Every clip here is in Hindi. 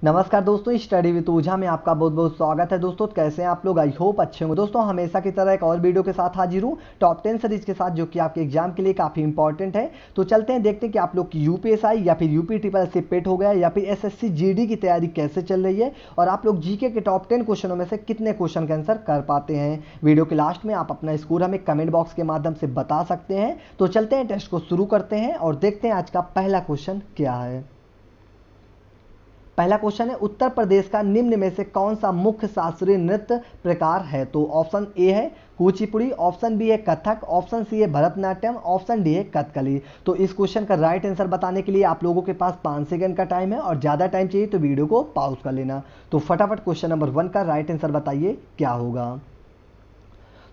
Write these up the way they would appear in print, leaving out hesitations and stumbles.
नमस्कार दोस्तों, स्टडी विद ओझा में आपका बहुत बहुत स्वागत है। दोस्तों कैसे हैं आप लोग? आई होप अच्छे होंगे। दोस्तों हमेशा की तरह एक और वीडियो के साथ हाजिर हूँ, टॉप 10 सीरीज के साथ, जो कि आपके एग्जाम के लिए काफ़ी इंपॉर्टेंट है। तो चलते हैं, देखते हैं कि आप लोग की यूपीएसआई या फिर यूपी ट्रिपल एस पेट हो गया या फिर एसएससी जीडी की तैयारी कैसे चल रही है और आप लोग जीके के टॉप 10 क्वेश्चनों में से कितने क्वेश्चन का आंसर कर पाते हैं। वीडियो के लास्ट में आप अपना स्कोर हमें कमेंट बॉक्स के माध्यम से बता सकते हैं। तो चलते हैं, टेस्ट को शुरू करते हैं और देखते हैं आज का पहला क्वेश्चन क्या है। पहला क्वेश्चन है, उत्तर प्रदेश का निम्न में से कौन सा मुख्य शास्त्रीय नृत्य प्रकार है? तो ऑप्शन ए है कुचिपुड़ी, ऑप्शन बी है कथक, ऑप्शन सी है भरतनाट्यम, ऑप्शन डी है कथकली। तो इस क्वेश्चन का राइट आंसर बताने के लिए आप लोगों के पास 5 सेकंड का टाइम है और ज़्यादा टाइम चाहिए तो वीडियो को पॉज कर लेना। तो फटाफट क्वेश्चन नंबर 1 का राइट आंसर बताइए क्या होगा।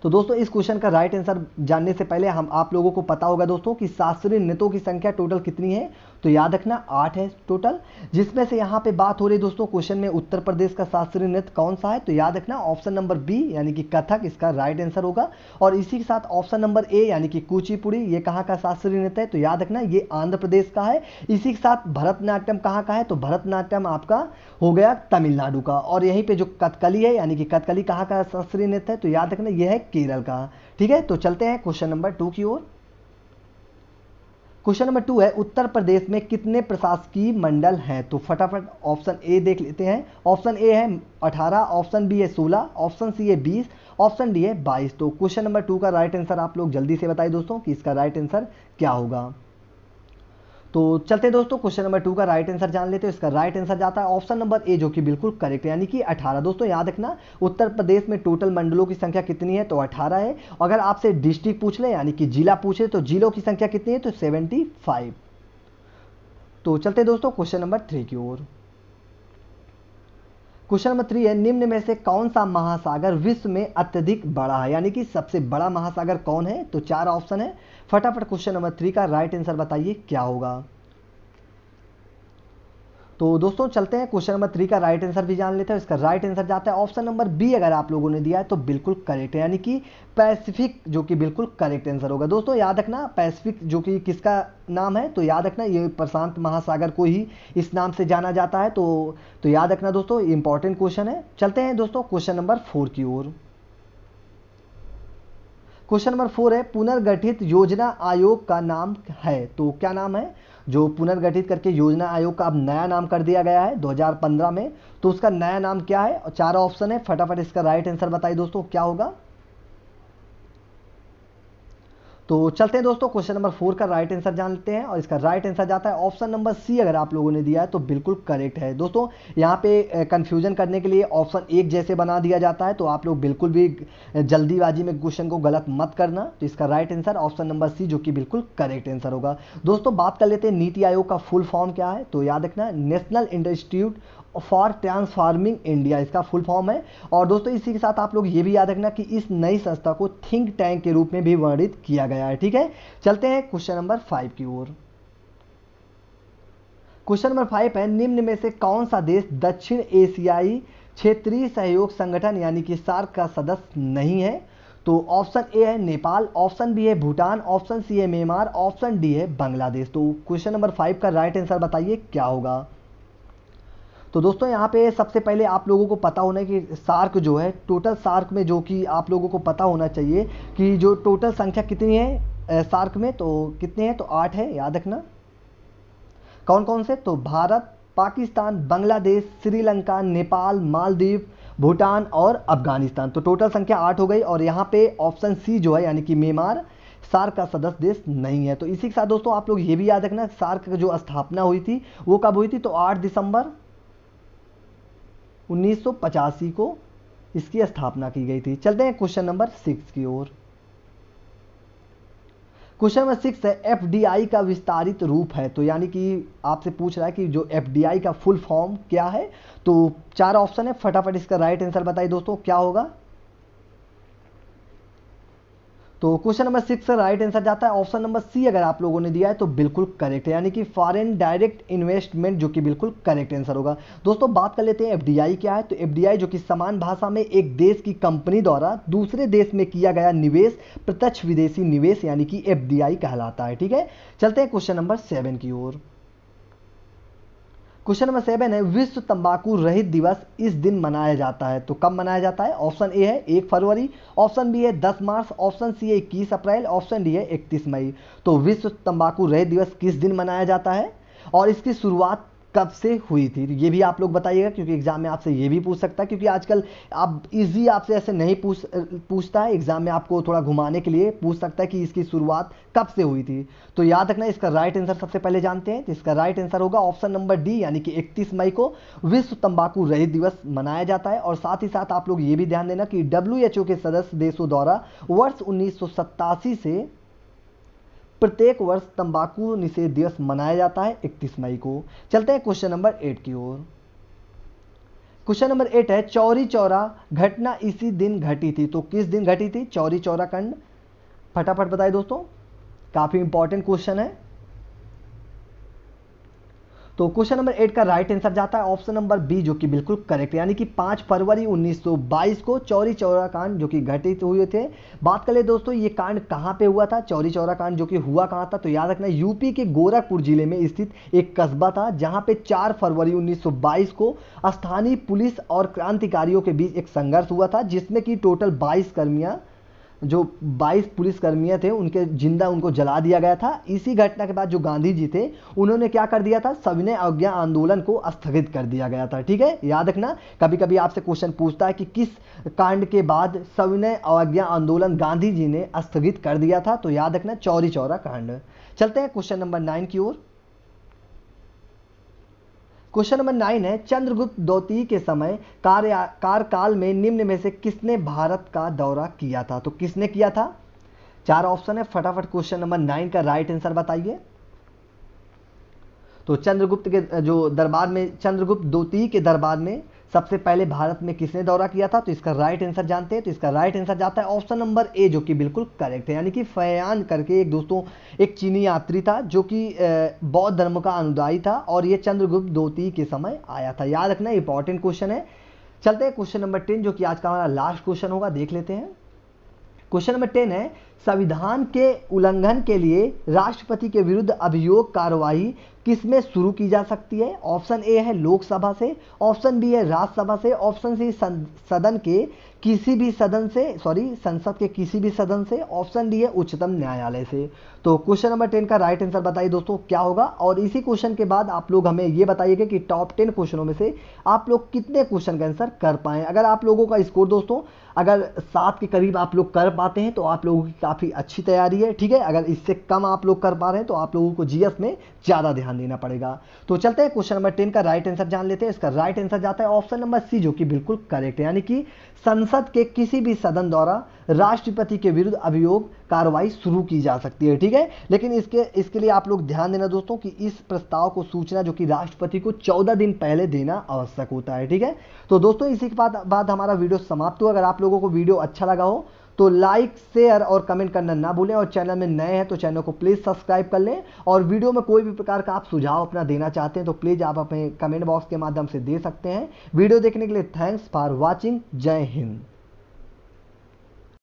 तो दोस्तों इस क्वेश्चन का राइट आंसर जानने से पहले हम आप लोगों को पता होगा दोस्तों कि शास्त्रीय नृत्यों की संख्या टोटल कितनी है। तो याद रखना 8 है टोटल, जिसमें से यहाँ पे बात हो रही है दोस्तों क्वेश्चन में उत्तर प्रदेश का शास्त्रीय नृत्य कौन सा है। तो याद रखना ऑप्शन नंबर बी यानी कि कथक इसका राइट आंसर होगा। और इसी के साथ ऑप्शन नंबर ए यानी कि कुचिपुड़ी, ये कहाँ का शास्त्रीय नृत्य है? तो याद रखना ये आंध्र प्रदेश का है। इसी के साथ भरतनाट्यम कहाँ का है? तो भरतनाट्यम आपका हो गया तमिलनाडु का। और यहीं पे जो कथकली है यानी कि कथकली कहाँ का शास्त्रीय नृत्य है? तो याद रखना यह है केरल का। ठीक है, तो चलते हैं क्वेश्चन नंबर 2 की ओर। क्वेश्चन नंबर 2 है, उत्तर प्रदेश में कितने प्रशासकीय मंडल हैं? तो फटाफट ऑप्शन ए देख लेते हैं। ऑप्शन ए है 18, ऑप्शन बी है 16, ऑप्शन सी है 20, ऑप्शन डी है 22। तो क्वेश्चन नंबर 2 का राइट आंसर आप लोग जल्दी से बताइए दोस्तों कि इसका राइट आंसर क्या होगा। तो चलते हैं दोस्तों, क्वेश्चन नंबर 2 का राइट आंसर जान लेते हैं। इसका राइट आंसर जाता है ऑप्शन नंबर ए, जो कि बिल्कुल करेक्ट है, यानी कि 18। दोस्तों याद रखना उत्तर प्रदेश में टोटल मंडलों की संख्या कितनी है? तो 18 है। अगर आपसे डिस्ट्रिक्ट पूछ ले यानी कि जिला पूछे तो जिलों की संख्या कितनी है? तो 75। तो चलते हैं दोस्तों क्वेश्चन नंबर 3 की ओर। क्वेश्चन नंबर 3 है, निम्न में से कौन सा महासागर विश्व में अत्यधिक बड़ा है, यानी कि सबसे बड़ा महासागर कौन है? तो 4 ऑप्शन है। फटाफट क्वेश्चन नंबर 3 का राइट आंसर बताइए क्या होगा। तो दोस्तों चलते हैं, क्वेश्चन नंबर 3 का राइट आंसर भी जान लेते हैं। इसका राइट आंसर जाता है ऑप्शन नंबर बी। अगर आप लोगों ने दिया है तो बिल्कुल करेक्ट है, यानी कि पैसिफिक, जो कि बिल्कुल करेक्ट आंसर होगा। दोस्तों याद रखना पैसिफिक जो कि किसका नाम है? तो याद रखना ये प्रशांत महासागर को ही इस नाम से जाना जाता है। तो याद रखना दोस्तों, इंपॉर्टेंट क्वेश्चन है। चलते हैं दोस्तों क्वेश्चन नंबर 4 की ओर। क्वेश्चन नंबर 4 है, पुनर्गठित योजना आयोग का नाम है? तो क्या नाम है? जो पुनर्गठित करके योजना आयोग का अब नया नाम कर दिया गया है 2015 में, तो उसका नया नाम क्या है? और 4 ऑप्शन है। फटाफट इसका राइट आंसर बताइए दोस्तों क्या होगा। तो चलते हैं दोस्तों, क्वेश्चन नंबर 4 का राइट आंसर जान लेते हैं और इसका राइट आंसर जाता है ऑप्शन नंबर सी। अगर आप लोगों ने दिया है तो बिल्कुल करेक्ट है। दोस्तों यहाँ पे कंफ्यूजन करने के लिए ऑप्शन एक जैसे बना दिया जाता है, तो आप लोग बिल्कुल भी जल्दीबाजी में क्वेश्चन को गलत मत करना। तो इसका right answer option number C, जो कि बिल्कुल करेक्ट आंसर होगा। दोस्तों बात कर लेते हैं नीति आयोग का फुल फॉर्म क्या है। तो याद रखना national institute for transforming India इसका फुल फॉर्म है। और दोस्तों इसी के साथ आप लोग ये भी याद रखना कि इस नई संस्था को थिंक टैंक के रूप में भी वर्णित किया गया है। ठीक है, चलते हैं क्वेश्चन नंबर 5 की ओर। क्वेश्चन नंबर 5 है, निम्न में से कौन सा देश दक्षिण एशियाई क्षेत्रीय सहयोग संगठन यानी कि सार्क का सदस्य नहीं है? तो ऑप्शन ए है नेपाल, ऑप्शन बी है भूटान, ऑप्शन सी है म्यांमार, ऑप्शन डी है बांग्लादेश। तो क्वेश्चन नंबर 5 का राइट आंसर बताइए क्या होगा। तो दोस्तों यहाँ पे सबसे पहले आप लोगों को पता होना है कि सार्क जो है, टोटल सार्क में, जो कि आप लोगों को पता होना चाहिए कि जो टोटल संख्या कितनी है सार्क में, तो कितने हैं? तो 8 है, याद रखना। कौन कौन से? तो भारत, पाकिस्तान, बांग्लादेश, श्रीलंका, नेपाल, मालदीव, भूटान और अफगानिस्तान। तो टोटल संख्या 8 हो गई। और यहाँ पे ऑप्शन सी जो है यानी कि म्यांमार सार्क का सदस्य देश नहीं है। तो इसी के साथ दोस्तों आप लोग ये भी याद रखना, सार्क की जो स्थापना हुई थी वो कब हुई थी? तो 8 दिसंबर 1985 को इसकी स्थापना की गई थी। चलते हैं क्वेश्चन नंबर 6 की ओर। क्वेश्चन नंबर 6 है, एफडीआई का विस्तारित रूप है? तो यानी कि आपसे पूछ रहा है कि जो एफडीआई का फुल फॉर्म क्या है। तो 4 ऑप्शन है। फटाफट इसका राइट आंसर बताइए दोस्तों क्या होगा। तो क्वेश्चन नंबर 6 का राइट आंसर जाता है ऑप्शन नंबर सी। अगर आप लोगों ने दिया है तो बिल्कुल करेक्ट है, यानी कि फॉरेन डायरेक्ट इन्वेस्टमेंट, जो कि बिल्कुल करेक्ट आंसर होगा। दोस्तों बात कर लेते हैं एफडीआई क्या है। तो एफडीआई जो कि समान भाषा में एक देश की कंपनी द्वारा दूसरे देश में किया गया निवेश, प्रत्यक्ष विदेशी निवेश, यानी कि एफडीआई कहलाता है। ठीक है, चलते हैं क्वेश्चन नंबर 7 की ओर। क्वेश्चन नंबर 7 है, विश्व तंबाकू रहित दिवस इस दिन मनाया जाता है, तो कब मनाया जाता है? ऑप्शन ए है 1 फरवरी, ऑप्शन बी है 10 मार्च, ऑप्शन सी है 21 अप्रैल, ऑप्शन डी है 31 मई। तो विश्व तंबाकू रहित दिवस किस दिन मनाया जाता है और इसकी शुरुआत कब से हुई थी? ये भी आप लोग बताइएगा, क्योंकि एग्जाम में आपसे ये भी पूछ सकता है, क्योंकि आजकल आप इजी आपसे ऐसे नहीं पूछता है, एग्जाम में आपको थोड़ा घुमाने के लिए पूछ सकता है कि इसकी शुरुआत कब से हुई थी। तो याद रखना, इसका राइट आंसर सबसे पहले जानते हैं, तो इसका राइट आंसर होगा ऑप्शन नंबर डी, यानी कि 31 मई को विश्व तंबाकू रहित दिवस मनाया जाता है। और साथ ही साथ आप लोग ये भी ध्यान देना कि WHO के सदस्य देशों द्वारा वर्ष 1987 से प्रत्येक वर्ष तंबाकू निषेध दिवस मनाया जाता है 31 मई को। चलते हैं क्वेश्चन नंबर 8 की ओर। क्वेश्चन नंबर 8 है, चौरी चौरा घटना इसी दिन घटी थी, तो किस दिन घटी थी चौरी चौरा कांड? फटाफट बताइए दोस्तों, काफी इंपॉर्टेंट क्वेश्चन है। तो क्वेश्चन नंबर 8 का राइट आंसर जाता है ऑप्शन नंबर बी, जो कि बिल्कुल करेक्ट है, यानी कि 5 फरवरी 1922 को चौरी चौरा कांड जो कि घटित हुए थे। बात करें दोस्तों, ये कांड कहाँ पे हुआ था? चौरी चौरा कांड जो कि हुआ कहाँ था? तो याद रखना, यूपी के गोरखपुर जिले में स्थित एक कस्बा था, जहाँ पे 4 फरवरी 1922 को स्थानीय पुलिस और क्रांतिकारियों के बीच एक संघर्ष हुआ था, जिसमें कि टोटल 22 कर्मियाँ, जो 22 पुलिसकर्मियाँ थे, उनके जिंदा उनको जला दिया गया था। इसी घटना के बाद जो गांधी जी थे, उन्होंने क्या कर दिया था? सविनय अवज्ञा आंदोलन को स्थगित कर दिया गया था। ठीक है, याद रखना, कभी कभी आपसे क्वेश्चन पूछता है कि किस कांड के बाद सविनय अवज्ञा आंदोलन गांधी जी ने स्थगित कर दिया था, तो याद रखना चौरी चौरा कांड। चलते हैं क्वेश्चन नंबर 9 की ओर। क्वेश्चन नंबर 9 है, चंद्रगुप्त द्वितीय के समय कार्यकाल में निम्न में से किसने भारत का दौरा किया था? तो किसने किया था? 4 ऑप्शन है, फटाफट क्वेश्चन नंबर 9 का राइट आंसर बताइए। तो चंद्रगुप्त के जो दरबार में, चंद्रगुप्त द्वितीय के दरबार में सबसे पहले भारत में किसने दौरा किया था? तो इसका राइट आंसर जानते हैं, तो इसका राइट आंसर जाता है ऑप्शन नंबर ए, जो कि बिल्कुल करेक्ट है, यानी कि फयान करके एक दोस्तों एक चीनी यात्री था, जो कि बौद्ध धर्म का अनुयायी था, और ये चंद्रगुप्त द्वितीय के समय आया था। याद रखना, इंपॉर्टेंट क्वेश्चन है। चलते हैं क्वेश्चन नंबर 10, जो कि आज का हमारा लास्ट क्वेश्चन होगा, देख लेते हैं। क्वेश्चन नंबर 10 है, संविधान के उल्लंघन के लिए राष्ट्रपति के विरुद्ध अभियोग कार्रवाई किसमें शुरू की जा सकती है? ऑप्शन ए है लोकसभा से, ऑप्शन बी है राज्यसभा से, ऑप्शन सी सदन के किसी भी सदन से, संसद के किसी भी सदन से, ऑप्शन डी है उच्चतम न्यायालय से। तो क्वेश्चन नंबर 10 का राइट आंसर बताइए दोस्तों क्या होगा, और इसी क्वेश्चन के बाद आप लोग हमें ये बताइएगा कि टॉप 10 क्वेश्चनों में से आप लोग कितने क्वेश्चन का आंसर कर पाए। अगर आप लोगों का स्कोर दोस्तों अगर 7 के करीब आप लोग कर पाते हैं, तो आप लोगों की काफ़ी अच्छी तैयारी है। ठीक है, अगर इससे कम आप लोग कर पा रहे हैं, तो आप लोगों को जीएस में ज़्यादा ध्यान देना पड़ेगा। तो चलते हैं क्वेश्चन नंबर 10 का राइट आंसर जान लेते हैं। इसका राइट आंसर जाता है ऑप्शन नंबर सी, जो कि बिल्कुल करेक्ट है, यानी कि संसद के किसी भी सदन द्वारा राष्ट्रपति के विरुद्ध अभियोग कार्रवाई शुरू की जा सकती है। ठीक है, लेकिन इसके लिए आप लोग ध्यान देना दोस्तों कि इस प्रस्ताव को सूचना जो कि राष्ट्रपति को 14 दिन पहले देना आवश्यक होता है। ठीक है, तो दोस्तों इसी के बाद हमारा वीडियो समाप्त हुआ। अगर आप लोगों को वीडियो अच्छा लगा हो तो लाइक, शेयर और कमेंट करना ना भूलें, और चैनल में नए हैं तो चैनल को प्लीज़ सब्सक्राइब कर लें, और वीडियो में कोई भी प्रकार का आप सुझाव अपना देना चाहते हैं तो प्लीज़ आप अपने कमेंट बॉक्स के माध्यम से दे सकते हैं। वीडियो देखने के लिए थैंक्स फॉर वॉचिंग। जय हिंद।